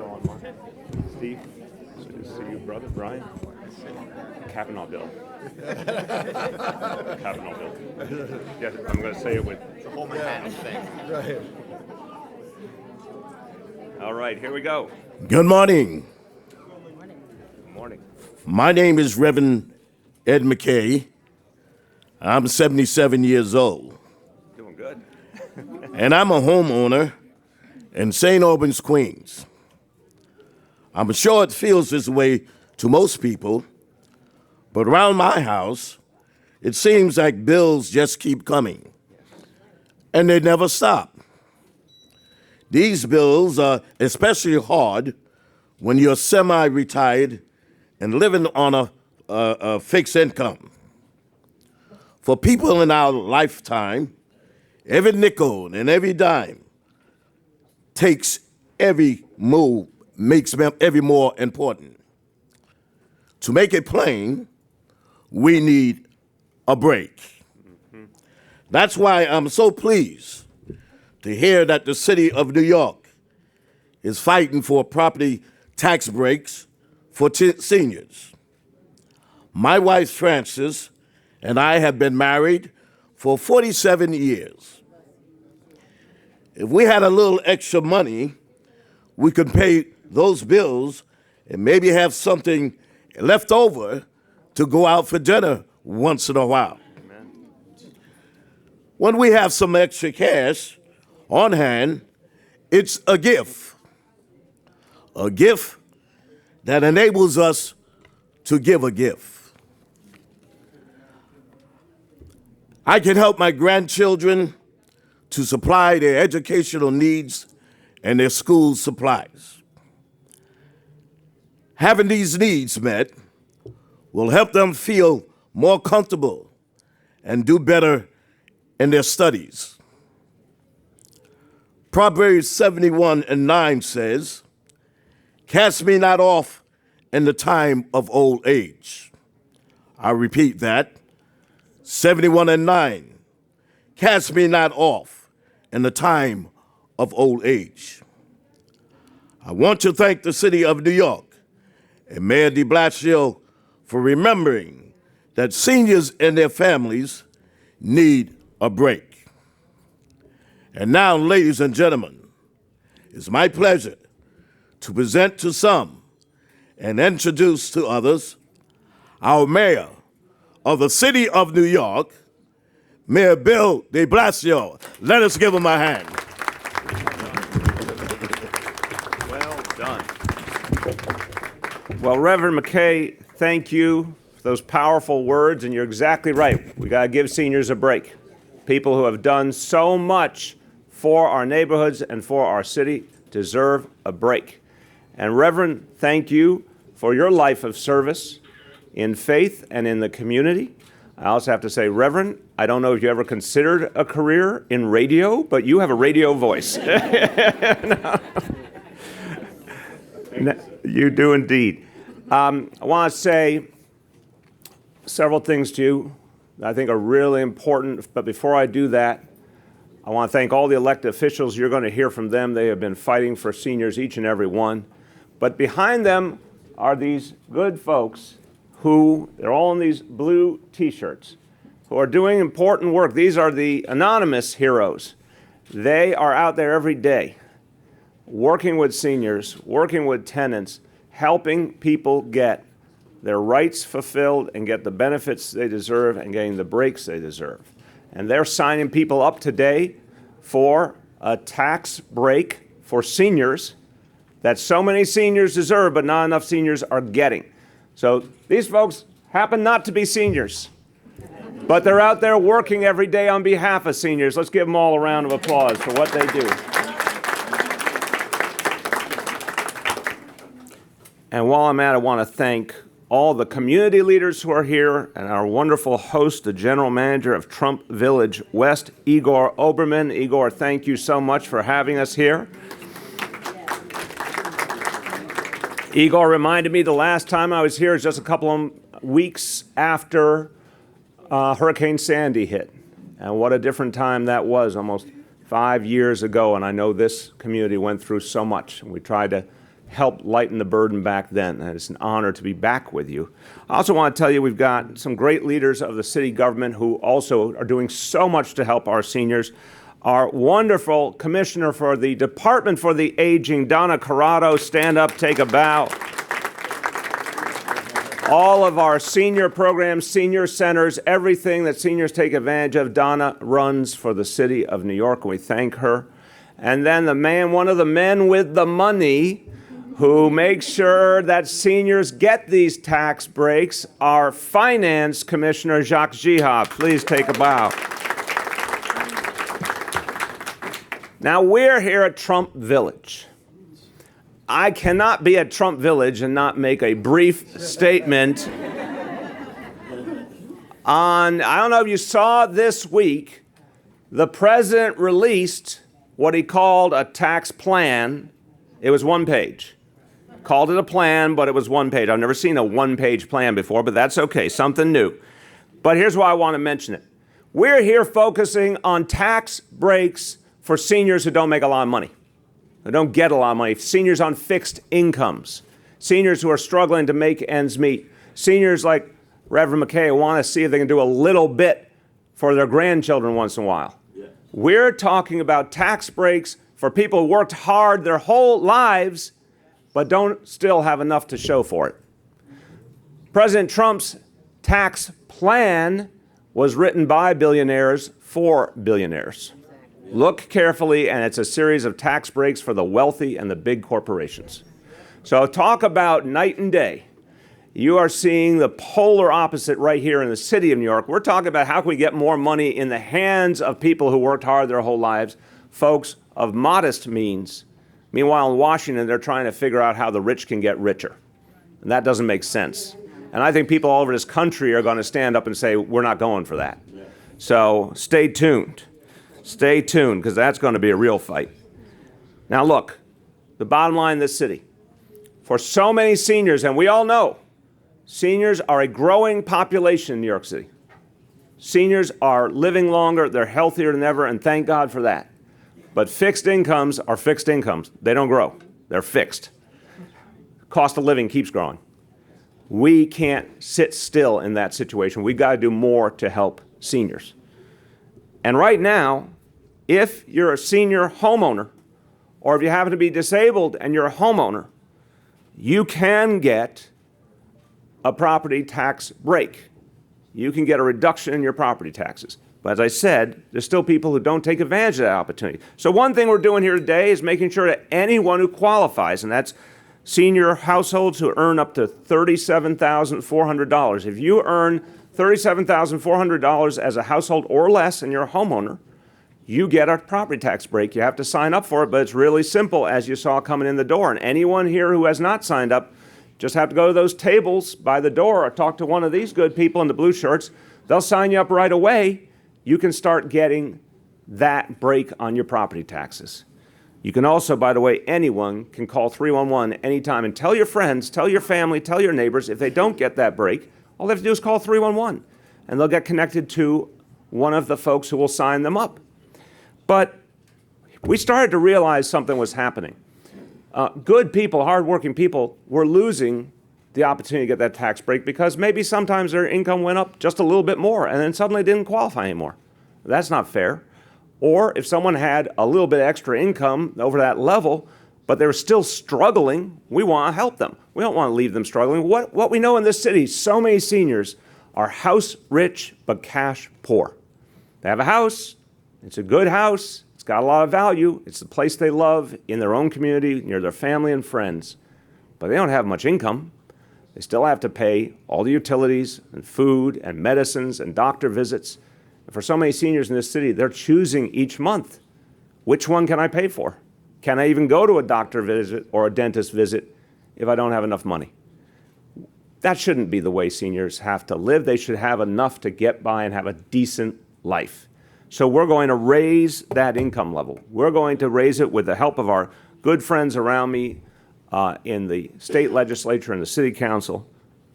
Bill on mine. Steve, good to see you, brother. Brian, Kavanaugh Bill. Kavanaugh Bill. Yes, I'm going to say it with the whole Manhattan thing. Right. All right, here we go. Good morning. Good morning. My name is Reverend Ed McKay. I'm 77 years old. Doing good. And I'm a homeowner in St. Albans, Queens. I'm sure it feels this way to most people, but around my house, it seems like bills just keep coming, and they never stop. These bills are especially hard when you're semi-retired and living on a fixed income. For people in our lifetime, every nickel and every dime takes every move, makes every more important. To make it plain, we need a break. Mm-hmm. That's why I'm so pleased to hear that the city of New York is fighting for property tax breaks for seniors. My wife, Frances, and I have been married for 47 years. If we had a little extra money, we could pay those bills and maybe have something left over to go out for dinner once in a while. Amen. When we have some extra cash on hand, it's a gift that enables us to give a gift. I can help my grandchildren to supply their educational needs and their school supplies. Having these needs met will help them feel more comfortable and do better in their studies. Proverbs 71:9 says, "Cast me not off in the time of old age." I repeat that, 71:9. Cast me not off in the time of old age. I want to thank the city of New York and Mayor de Blasio for remembering that seniors and their families need a break. And now, ladies and gentlemen, it's my pleasure to present to some and introduce to others our mayor of the city of New York, Mayor Bill de Blasio. Let us give him a hand. Well done. Well, Reverend McKay, thank you for those powerful words, and you're exactly right. We got to give seniors a break. People who have done so much for our neighborhoods and for our city deserve a break. And Reverend, thank you for your life of service in faith and in the community. I also have to say, Reverend, I don't know if you ever considered a career in radio, but you have a radio voice. No, you do indeed. I want to say several things to you that I think are really important, but before I do that, I want to thank all the elected officials. You're going to hear from them. They have been fighting for seniors, each and every one. But behind them are these good folks who, they're all in these blue T-shirts, who are doing important work. These are the anonymous heroes. They are out there every day working with seniors, working with tenants, helping people get their rights fulfilled and get the benefits they deserve and getting the breaks they deserve. And they're signing people up today for a tax break for seniors that so many seniors deserve, but not enough seniors are getting. So these folks happen not to be seniors, but they're out there working every day on behalf of seniors. Let's give them all a round of applause for what they do. And while I'm at it, I want to thank all the community leaders who are here and our wonderful host, the general manager of Trump Village West, Igor Oberman. Igor, thank you so much for having us here. Igor reminded me the last time I was here was just a couple of weeks after Hurricane Sandy hit. And what a different time that was, almost 5 years ago. And I know this community went through so much. And we tried to helped lighten the burden back then. And it's an honor to be back with you. I also want to tell you we've got some great leaders of the city government who also are doing so much to help our seniors. Our wonderful commissioner for the Department for the Aging, Donna Corrado, stand up, take a bow. All of our senior programs, senior centers, everything that seniors take advantage of, Donna runs for the city of New York, and we thank her. And then the man, one of the men with the money, who makes sure that seniors get these tax breaks, our finance commissioner, Jacques Giha. Please take a bow. Now, we're here at Trump Village. I cannot be at Trump Village and not make a brief statement on, I don't know if you saw this week, the president released what he called a tax plan. It was one page. Called it a plan, but it was one page. I've never seen a one-page plan before, but that's okay, something new. But here's why I want to mention it. We're here focusing on tax breaks for seniors who don't make a lot of money, who don't get a lot of money, seniors on fixed incomes, seniors who are struggling to make ends meet, seniors like Reverend McKay want to see if they can do a little bit for their grandchildren once in a while. Yeah. We're talking about tax breaks for people who worked hard their whole lives but don't still have enough to show for it. President Trump's tax plan was written by billionaires for billionaires. Look carefully, and it's a series of tax breaks for the wealthy and the big corporations. So talk about night and day. You are seeing the polar opposite right here in the city of New York. We're talking about how can we get more money in the hands of people who worked hard their whole lives, folks of modest means. Meanwhile, in Washington, they're trying to figure out how the rich can get richer. And that doesn't make sense. And I think people all over this country are going to stand up and say, we're not going for that. So stay tuned. Stay tuned, because that's going to be a real fight. Now look, the bottom line in this city, for so many seniors, and we all know, seniors are a growing population in New York City. Seniors are living longer, they're healthier than ever, and thank God for that. But fixed incomes are fixed incomes. They don't grow. They're fixed. Cost of living keeps growing. We can't sit still in that situation. We've got to do more to help seniors. And right now, if you're a senior homeowner, or if you happen to be disabled and you're a homeowner, you can get a property tax break. You can get a reduction in your property taxes. But as I said, there's still people who don't take advantage of that opportunity. So one thing we're doing here today is making sure that anyone who qualifies, and that's senior households who earn up to $37,400. If you earn $37,400 as a household or less and you're a homeowner, you get a property tax break. You have to sign up for it, but it's really simple, as you saw coming in the door. And anyone here who has not signed up, just have to go to those tables by the door or talk to one of these good people in the blue shirts. They'll sign you up right away. You can start getting that break on your property taxes. You can also, by the way, anyone can call 311 anytime and tell your friends, tell your family, tell your neighbors if they don't get that break. All they have to do is call 311, and they'll get connected to one of the folks who will sign them up. But we started to realize something was happening. Good people, hardworking people, were losing the opportunity to get that tax break because maybe sometimes their income went up just a little bit more and then suddenly didn't qualify anymore. That's not fair. Or if someone had a little bit extra income over that level, but they were still struggling, we want to help them. We don't want to leave them struggling. What we know in this city, so many seniors are house rich but cash poor. They have a house, it's a good house, it's got a lot of value, it's the place they love in their own community, near their family and friends, but they don't have much income. They still have to pay all the utilities and food and medicines and doctor visits. And for so many seniors in this city, they're choosing each month, which one can I pay for? Can I even go to a doctor visit or a dentist visit if I don't have enough money? That shouldn't be the way seniors have to live. They should have enough to get by and have a decent life. So we're going to raise that income level. We're going to raise it with the help of our good friends around me in the state legislature and the city council.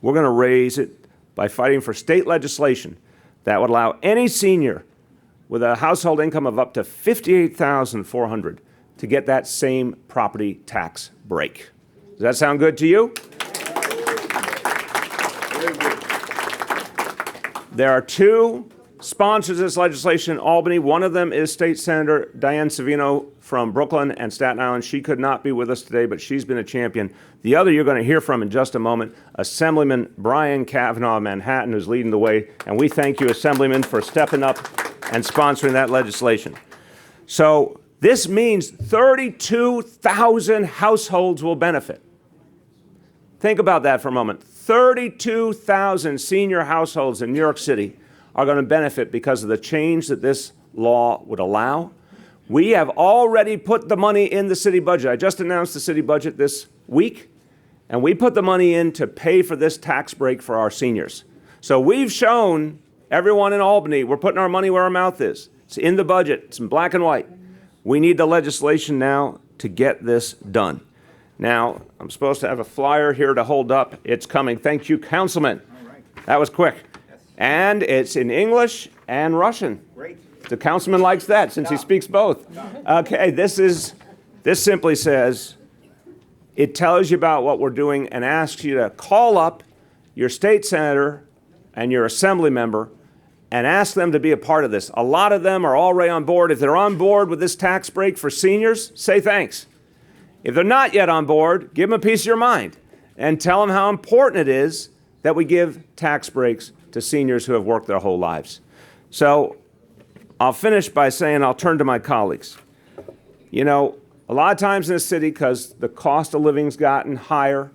We're going to raise it by fighting for state legislation that would allow any senior with a household income of up to $58,400 to get that same property tax break. Does that sound good to you? There are two sponsors of this legislation in Albany. One of them is State Senator Diane Savino from Brooklyn and Staten Island. She could not be with us today, but she's been a champion. The other you're going to hear from in just a moment, Assemblyman Brian Cavanaugh of Manhattan, who's leading the way. And we thank you, Assemblyman, for stepping up and sponsoring that legislation. So this means 32,000 households will benefit. Think about that for a moment. 32,000 senior households in New York City are going to benefit because of the change that this law would allow. We have already put the money in the city budget. I just announced the city budget this week, and we put the money in to pay for this tax break for our seniors. So we've shown everyone in Albany we're putting our money where our mouth is. It's in the budget. It's in black and white. We need the legislation now to get this done. Now, I'm supposed to have a flyer here to hold up. It's coming. Thank you, Councilman. All right. That was quick. Yes. And it's in English and Russian. Great. The councilman likes that since he speaks both. Okay, this simply says, it tells you about what we're doing and asks you to call up your state senator and your assembly member and ask them to be a part of this. A lot of them are already on board. If they're on board with this tax break for seniors, say thanks. If they're not yet on board, give them a piece of your mind and tell them how important it is that we give tax breaks to seniors who have worked their whole lives. So I'll finish by saying I'll turn to my colleagues. You know, a lot of times in this city, because the cost of living's gotten higher,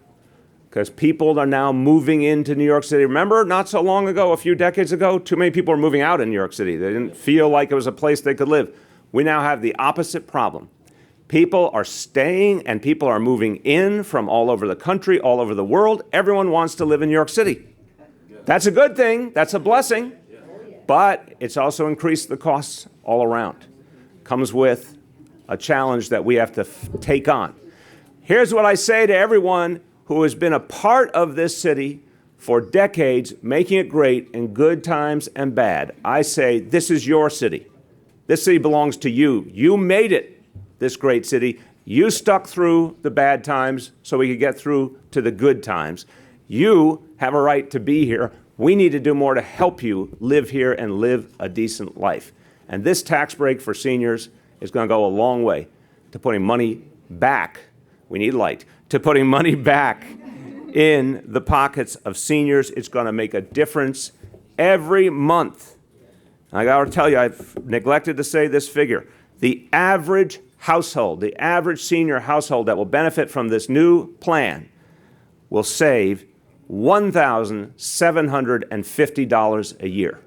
because people are now moving into New York City. Remember, not so long ago, a few decades ago, too many people were moving out in New York City. They didn't feel like it was a place they could live. We now have the opposite problem. People are staying and people are moving in from all over the country, all over the world. Everyone wants to live in New York City. That's a good thing. That's a blessing. But it's also increased the costs all around. Comes with a challenge that we have to take on. Here's what I say to everyone who has been a part of this city for decades, making it great in good times and bad. I say, this is your city. This city belongs to you. You made it this great city. You stuck through the bad times so we could get through to the good times. You have a right to be here. We need to do more to help you live here and live a decent life. And this tax break for seniors is going to go a long way to putting money back. We need light. To putting money back in the pockets of seniors. It's going to make a difference every month. I got to tell you, I've neglected to say this figure. The average household, the average senior household that will benefit from this new plan will save $1,750 a year.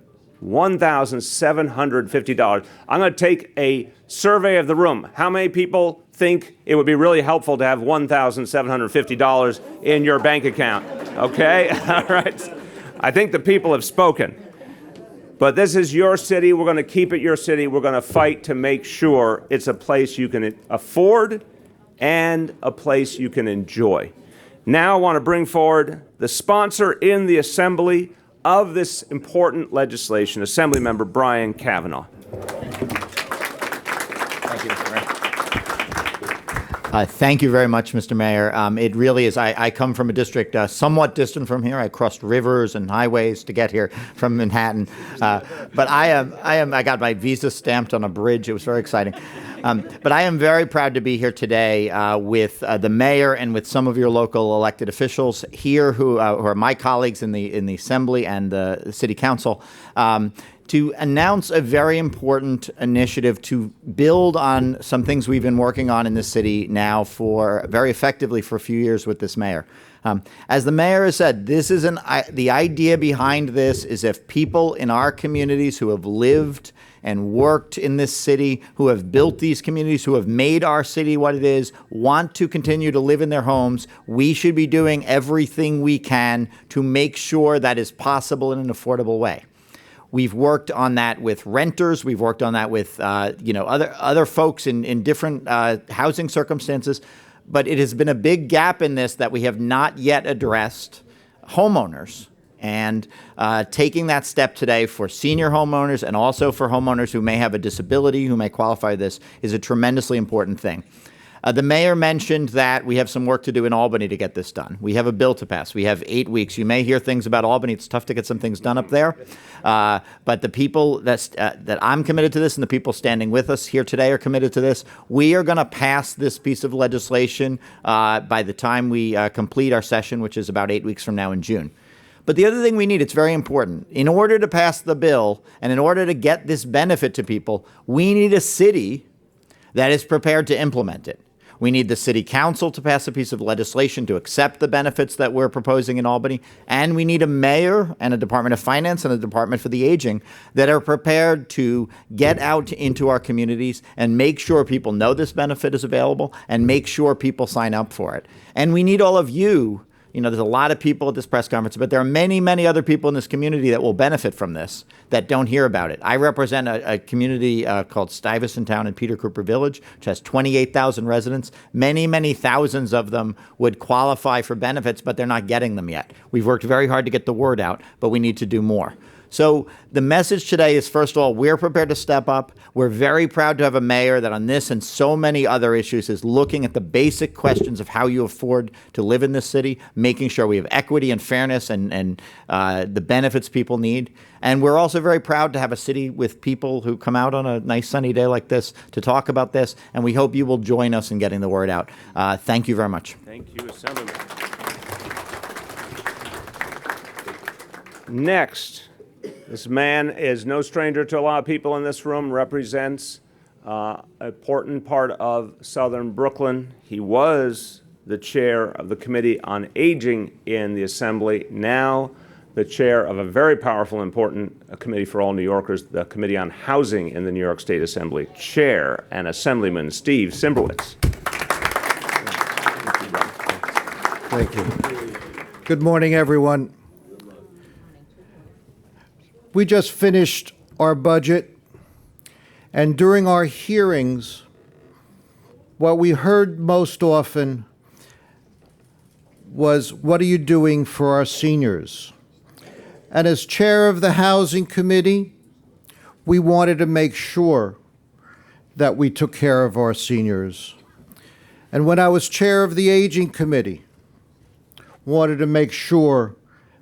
$1,750. I'm going to take a survey of the room. How many people think it would be really helpful to have $1,750 in your bank account? Okay? All right. I think the people have spoken. But this is your city. We're going to keep it your city. We're going to fight to make sure it's a place you can afford and a place you can enjoy. Now I want to bring forward the sponsor in the Assembly of this important legislation, Assemblymember Brian Cavanaugh. Thank you, Mr. Mayor. Thank you very much, Mr. Mayor. It really is. I come from a district somewhat distant from here. I crossed rivers and highways to get here from Manhattan. But I got my visa stamped on a bridge. It was very exciting. But I am very proud to be here today with the mayor and with some of your local elected officials here who are my colleagues in the Assembly and the City Council. To announce a very important initiative to build on some things we've been working on in this city now for very effectively for a few years with this mayor. As the mayor has said, this is the idea behind this is if people in our communities who have lived and worked in this city, who have built these communities, who have made our city what it is, want to continue to live in their homes, we should be doing everything we can to make sure that is possible in an affordable way. We've worked on that with renters. We've worked on that with other folks in different housing circumstances. But it has been a big gap in this that we have not yet addressed homeowners. And taking that step today for senior homeowners and also for homeowners who may have a disability, who may qualify this, is a tremendously important thing. The mayor mentioned that we have some work to do in Albany to get this done. We have a bill to pass. We have 8 weeks. You may hear things about Albany. It's tough to get some things done up there. But the people that I'm committed to this and the people standing with us here today are committed to this. We are going to pass this piece of legislation by the time we complete our session, which is about 8 weeks from now in June. But the other thing we need, it's very important, in order to pass the bill and in order to get this benefit to people, we need a city that is prepared to implement it. We need the city council to pass a piece of legislation to accept the benefits that we're proposing in Albany. And we need a mayor and a Department of Finance and a Department for the Aging that are prepared to get out into our communities and make sure people know this benefit is available and make sure people sign up for it. And we need all of you. You know, there's a lot of people at this press conference, but there are many, many other people in this community that will benefit from this that don't hear about it. I represent a community called Stuyvesant Town in Peter Cooper Village, which has 28,000 residents. Many, many thousands of them would qualify for benefits, but they're not getting them yet. We've worked very hard to get the word out, but we need to do more. So the message today is, first of all, we're prepared to step up. We're very proud to have a mayor that on this and so many other issues is looking at the basic questions of how you afford to live in this city, making sure we have equity and fairness and the benefits people need. And we're also very proud to have a city with people who come out on a nice sunny day like this to talk about this. And we hope you will join us in getting the word out. Thank you very much. Thank you, Assemblyman. Next. This man is no stranger to a lot of people in this room, represents an important part of southern Brooklyn. He was the chair of the Committee on Aging in the Assembly, now the chair of a very powerful, important committee for all New Yorkers, the Committee on Housing in the New York State Assembly. Chair and Assemblyman Steve Simbrowitz. Thank you. Good morning, everyone. We just finished our budget, and during our hearings, what we heard most often was, what are you doing for our seniors? And as chair of the Housing Committee, we wanted to make sure that we took care of our seniors. And when I was chair of the Aging Committee, wanted to make sure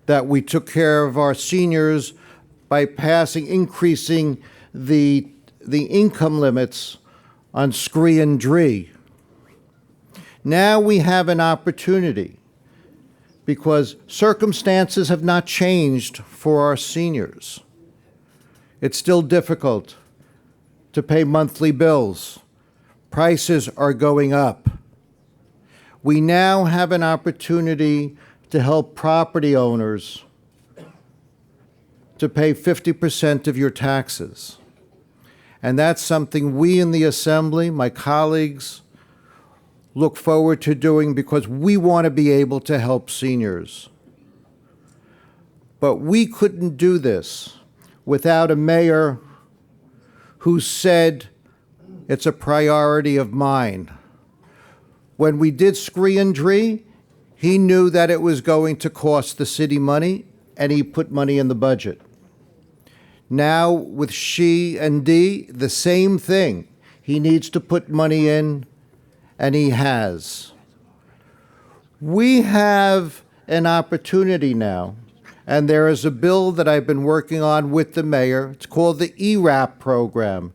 that we took care of our seniors by increasing the income limits on SCHE and DHE. Now we have an opportunity because circumstances have not changed for our seniors. It's still difficult to pay monthly bills. Prices are going up. We now have an opportunity to help property owners to pay 50% of your taxes. And that's something we in the Assembly, my colleagues, look forward to doing because we want to be able to help seniors. But we couldn't do this without a mayor who said it's a priority of mine. When we did SCHE and DHE, he knew that it was going to cost the city money, and he put money in the budget. Now with SCHE and DHE, the same thing. He needs to put money in, and he has. We have an opportunity now, and there is a bill that I've been working on with the mayor. It's called the ERAP program.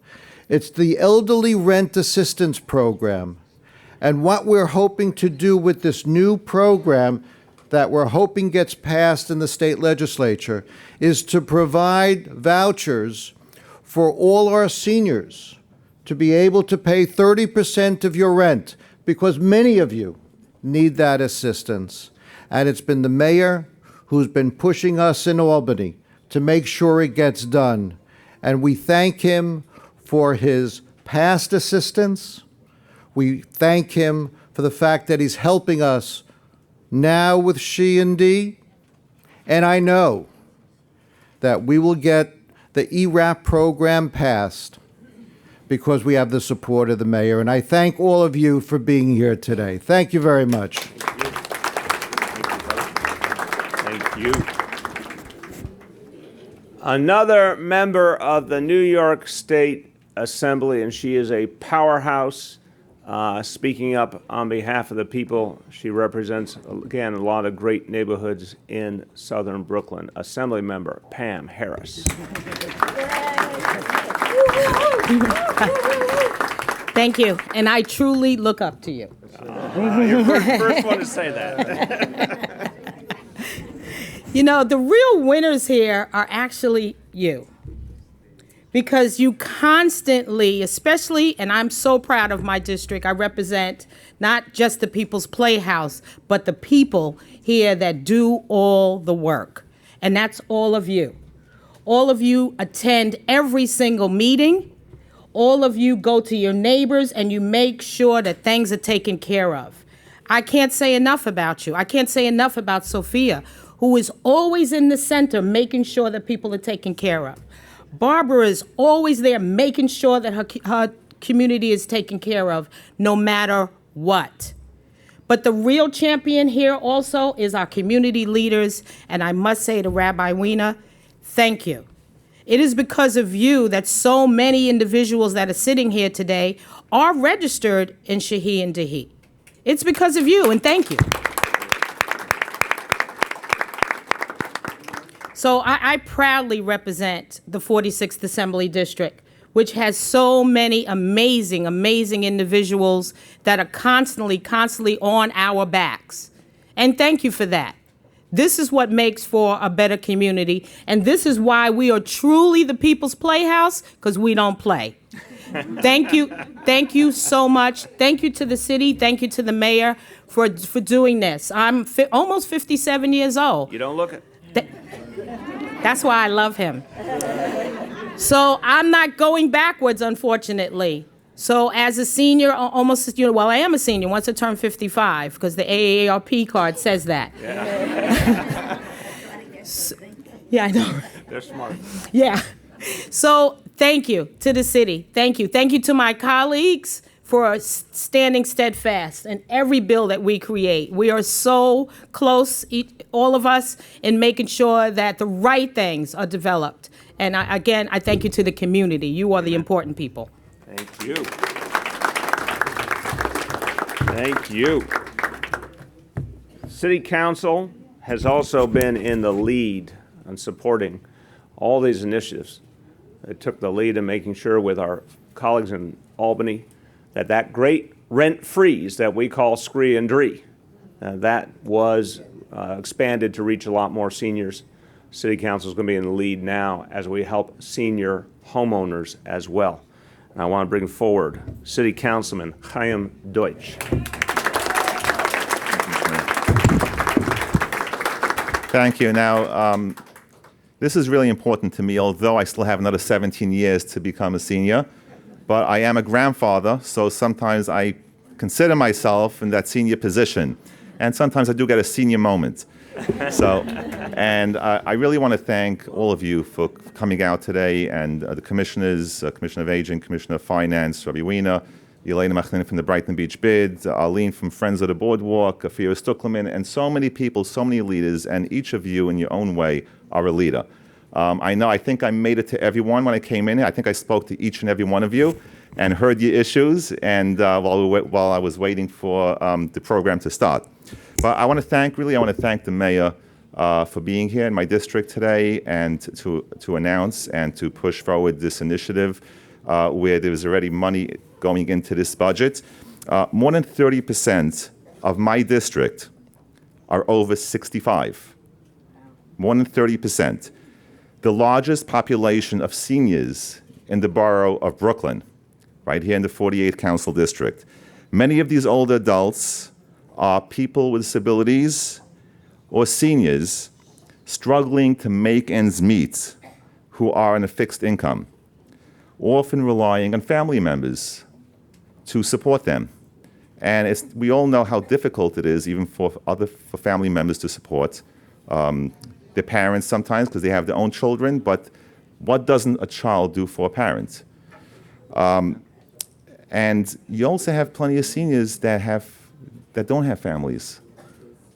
It's the Elderly Rent Assistance Program. And what we're hoping to do with this new program that we're hoping gets passed in the state legislature is to provide vouchers for all our seniors to be able to pay 30% of your rent, because many of you need that assistance. And it's been the mayor who's been pushing us in Albany to make sure it gets done. And we thank him for his past assistance. We thank him for the fact that he's helping us now with SCHE and DHE, and I know that we will get the ERAP program passed because we have the support of the mayor, and I thank all of you for being here today. Thank you very much. Thank you. Another member of the New York State Assembly, and she is a powerhouse, speaking up on behalf of the people. She represents, again, a lot of great neighborhoods in southern Brooklyn. Assemblymember Pam Harris. Thank you, and I truly look up to you. You're first one to say that. You know, the real winners here are actually you. Because you constantly, especially, and I'm so proud of my district, I represent not just the People's Playhouse, but the people here that do all the work. And that's all of you. All of you attend every single meeting. All of you go to your neighbors and you make sure that things are taken care of. I can't say enough about you. I can't say enough about Sophia, who is always in the center making sure that people are taken care of. Barbara is always there making sure that her community is taken care of no matter what. But the real champion here also is our community leaders, and I must say to Rabbi Weiner, thank you. It is because of you that so many individuals that are sitting here today are registered in SCHE and DHE. It's because of you, and thank you. So I proudly represent the 46th Assembly District, which has so many amazing, amazing individuals that are constantly on our backs. And thank you for that. This is what makes for a better community, and this is why we are truly the People's Playhouse, because we don't play. Thank you so much. Thank you to the city, thank you to the mayor for doing this. I'm almost 57 years old. You don't look it. That's why I love him. So I'm not going backwards, unfortunately. So as a senior, well, I am a senior once I turn 55, because the AARP card says that. Yeah, Yeah, I know. they're smart. Yeah. So thank you to the city. Thank you. Thank you to my colleagues for standing steadfast in every bill that we create. We are so close, all of us, in making sure that the right things are developed. And again, I thank you to the community. You are the important people. Thank you. Thank you. City Council has also been in the lead on supporting all these initiatives. It took the lead in making sure with our colleagues in Albany that great rent freeze that we call SCHE and DHE, that was expanded to reach a lot more seniors. City Council is going to be in the lead now as we help senior homeowners as well. And I want to bring forward City Councilman Chaim Deutsch. Thank you. Now, this is really important to me, although I still have another 17 years to become a senior. But I am a grandfather, so sometimes I consider myself in that senior position. And sometimes I do get a senior moment. And I really want to thank all of you for coming out today, and the commissioners, Commissioner of Aging, Commissioner of Finance, Rabbi Weiner, Elena Machlin from the Brighton Beach Bid, Arlene from Friends of the Boardwalk, Afira Stuckelman, and so many people, so many leaders, and each of you in your own way are a leader. I think I made it to everyone when I came in. I think I spoke to each and every one of you and heard your issues, and while I was waiting for the program to start. But I want to thank the mayor for being here in my district today and to announce and to push forward this initiative where there's already money going into this budget. More than 30% of my district are over 65. More than 30%. The largest population of seniors in the borough of Brooklyn, right here in the 48th Council District. Many of these older adults are people with disabilities or seniors struggling to make ends meet who are on a fixed income, often relying on family members to support them. And we all know how difficult it is even for family members to support their parents sometimes because they have their own children, but what doesn't a child do for a parent? And you also have plenty of seniors that don't have families.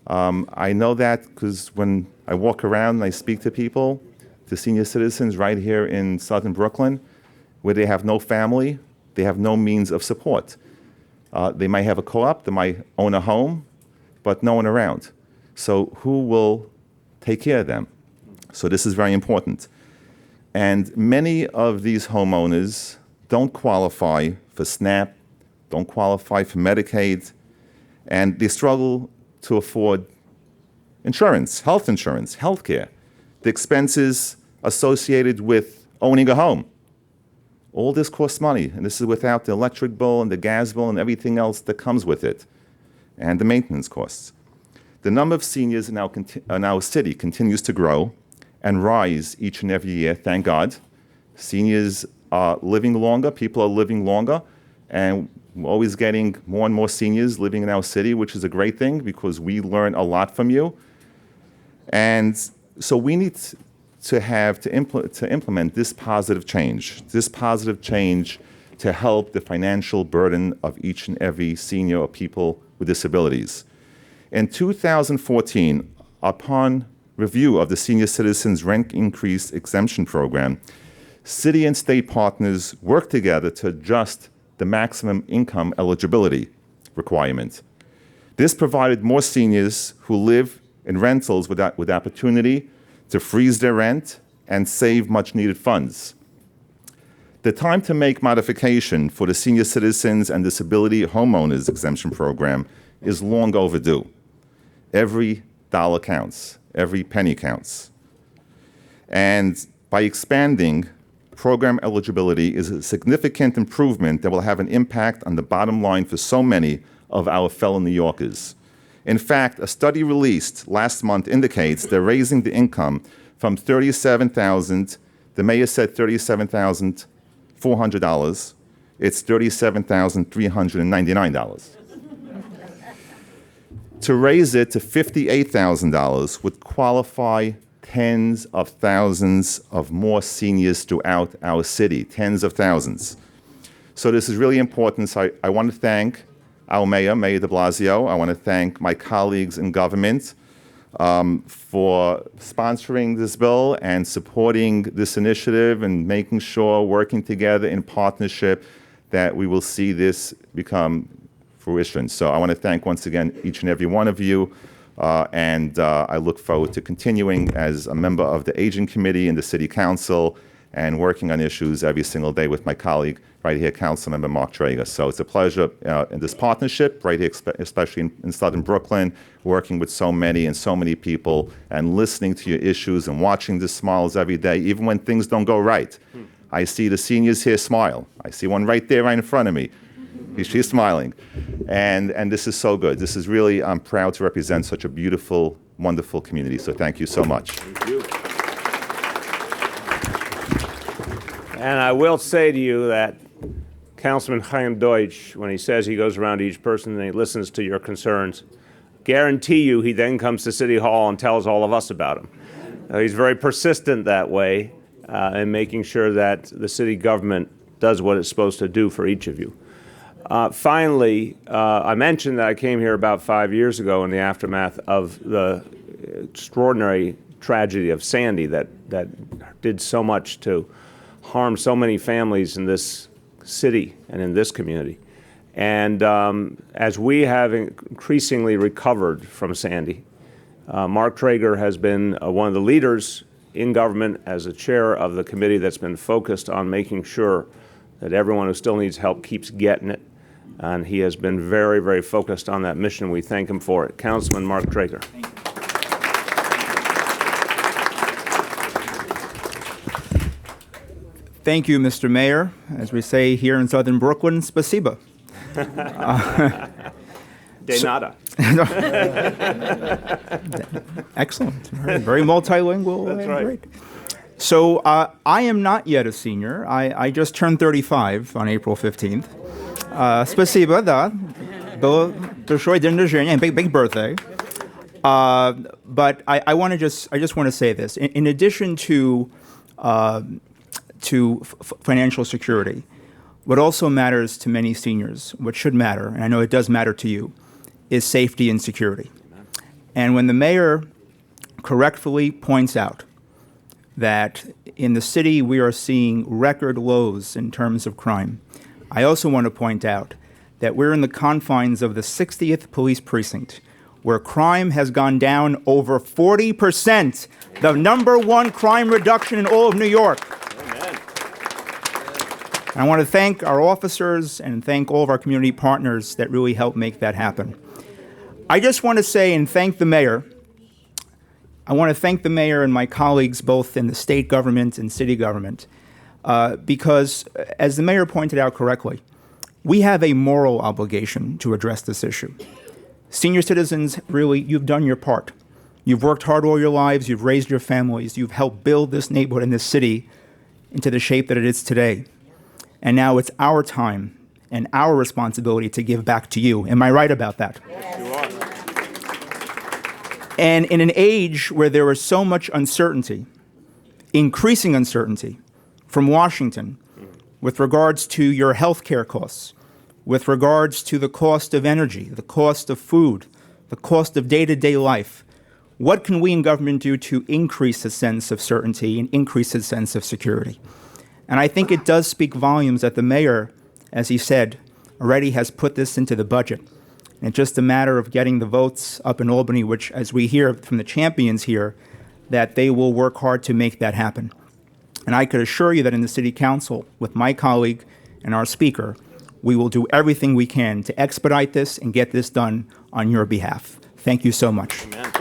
I know that because when I walk around and I speak to people, to senior citizens right here in southern Brooklyn, where they have no family, they have no means of support. They might have a co-op, they might own a home, but no one around. So who will take care of them? So this is very important. And many of these homeowners don't qualify for SNAP, don't qualify for Medicaid, and they struggle to afford insurance, health care, the expenses associated with owning a home. All this costs money, and this is without the electric bill and the gas bill and everything else that comes with it, and the maintenance costs. The number of seniors in our city continues to grow and rise each and every year, thank God. Seniors are living longer, people are living longer, and we're always getting more and more seniors living in our city, which is a great thing because we learn a lot from you. And so we need to implement this positive change to help the financial burden of each and every senior or people with disabilities. In 2014, upon review of the Senior Citizens Rent Increase Exemption Program, city and state partners worked together to adjust the maximum income eligibility requirement. This provided more seniors who live in rentals with opportunity to freeze their rent and save much needed funds. The time to make modification for the Senior Citizens and Disability Homeowners Exemption Program is long overdue. Every dollar counts, every penny counts. And by expanding program eligibility is a significant improvement that will have an impact on the bottom line for so many of our fellow New Yorkers. In fact, a study released last month indicates they're raising the income from $37,000, the mayor said $37,400, it's $37,399. To raise it to $58,000 would qualify tens of thousands of more seniors throughout our city, tens of thousands. So this is really important. So I want to thank our mayor, Mayor de Blasio. I want to thank my colleagues in government for sponsoring this bill and supporting this initiative and making sure, working together in partnership, that we will see this become fruition. So I want to thank once again each and every one of you. And I look forward to continuing as a member of the Aging Committee and the City Council and working on issues every single day with my colleague right here, Councilmember Mark Traeger. So it's a pleasure in this partnership right here, especially in Southern Brooklyn, working with so many people and listening to your issues and watching the smiles every day, even when things don't go right. I see the seniors here smile. I see one right there right in front of me. She's smiling. And this is so good. This is really, I'm proud to represent such a beautiful, wonderful community. So thank you so much. Thank you. And I will say to you that Councilman Chaim Deutsch, when he says he goes around to each person and he listens to your concerns, guarantee you he then comes to City Hall and tells all of us about them. He's very persistent that way in making sure that the city government does what it's supposed to do for each of you. Finally, I mentioned that I came here about 5 years ago in the aftermath of the extraordinary tragedy of Sandy that did so much to harm so many families in this city and in this community. And as we have increasingly recovered from Sandy, Mark Traeger has been one of the leaders in government as a chair of the committee that's been focused on making sure that everyone who still needs help keeps getting it. And he has been very, very focused on that mission. We thank him for it. Councilman Mark Traeger. Thank you, Mr. Mayor. As we say here in Southern Brooklyn, spasiba. De nada. Excellent. Very multilingual. That's right. Great. So I am not yet a senior. I just turned 35 on April 15th. Spasiba, da. Big birthday. But I just want to say this. In addition to financial security, what also matters to many seniors, what should matter, and I know it does matter to you, is safety and security. And when the mayor correctfully points out that in the city we are seeing record lows in terms of crime, I also want to point out that we're in the confines of the 60th Police Precinct, where crime has gone down over 40%, the #1 crime reduction in all of New York. Amen. I want to thank our officers and thank all of our community partners that really helped make that happen. I just want to say and thank the mayor. I want to thank the mayor and my colleagues both in the state government and city government because, as the mayor pointed out correctly, we have a moral obligation to address this issue. Senior citizens, really, you've done your part. You've worked hard all your lives, you've raised your families, you've helped build this neighborhood and this city into the shape that it is today. And now it's our time and our responsibility to give back to you. Am I right about that? Yes, you are. And in an age where there is so much uncertainty, increasing uncertainty from Washington with regards to your health care costs, with regards to the cost of energy, the cost of food, the cost of day-to-day life, what can we in government do to increase a sense of certainty and increase a sense of security? And I think it does speak volumes that the mayor, as he said, already has put this into the budget. And it's just a matter of getting the votes up in Albany, which, as we hear from the champions here, that they will work hard to make that happen. And I could assure you that in the City Council, with my colleague and our speaker, we will do everything we can to expedite this and get this done on your behalf. Thank you so much. Amen.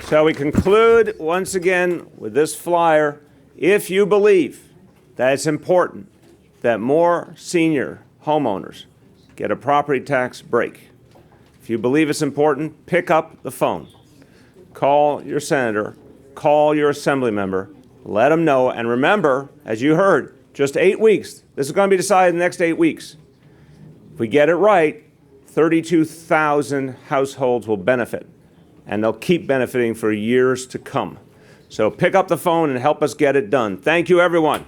So we conclude once again with this flyer. If you believe that it's important that more senior homeowners get a property tax break, if you believe it's important, pick up the phone. Call your senator, call your assembly member, let them know, and remember, as you heard, just 8 weeks. This is going to be decided in the next 8 weeks. If we get it right, 32,000 households will benefit, and they'll keep benefiting for years to come. So pick up the phone and help us get it done. Thank you, everyone.